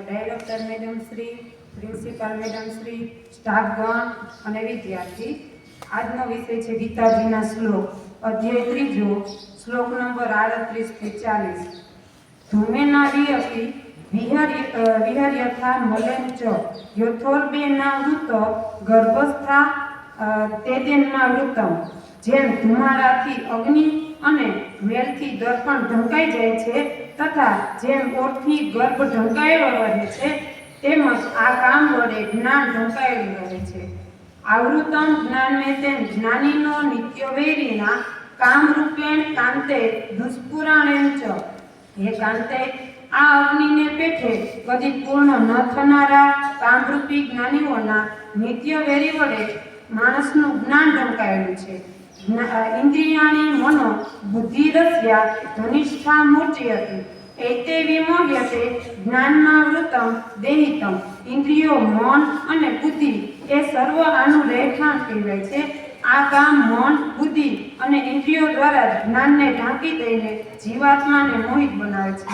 Director madam Shri, principal madam Shri, સ્ટાફગણ અને વિદ્યાર્થી, આજનો વિષય છે ગીતાજીના શ્લોક, અધ્યાય 3, શ્લોક નંબર 38 થી 40। ધૂમેના વિયપી વિહર્યથા મલેન ચ યથોર્બેના વૃત ગર્ભસ્થા તેદેના વૃતમ। જેમ ધુમાડાથી અગ્નિ અને મેલથી દર્પણ ઢંકાઈ જાય છે તથા જેમ ઓઠથી ગર્ભ ઢંકાયેલો રહે છે તેમજ આ કામ વડે જ્ઞાન ઢંકાયેલું રહે છે। આવૃતમ જ્ઞાનમેતેન જ્ઞાનીનો નિત્યવૈરીના કામરૂપેણ કાંતે દુષ્પુરાણેન ચ। હે કાંતે, આ અગ્નિને પેઠે કદી પૂર્ણ ન થનારા કામરૂપી જ્ઞાનીઓના નિત્યવૈરી વડે માણસનું જ્ઞાન ઢંકાયેલું છે। ઇન્દ્રિયાણી મનો બુદ્ધિરસ્યા ધનિષ્ઠા મૂર્જયતિ એતે વિમોહ્યતે જ્ઞાનમાં વૃતમ દેહિતમ। ઇન્દ્રિયો, મન અને બુદ્ધિ એ સર્વ આનું રહેઠાણ કહેવાય છે। આ કામ મન, બુદ્ધિ અને ઇન્દ્રિયો દ્વારા જ્ઞાનને ઢાંકી દઈને જીવાત્માને મોહિત બનાવે છે।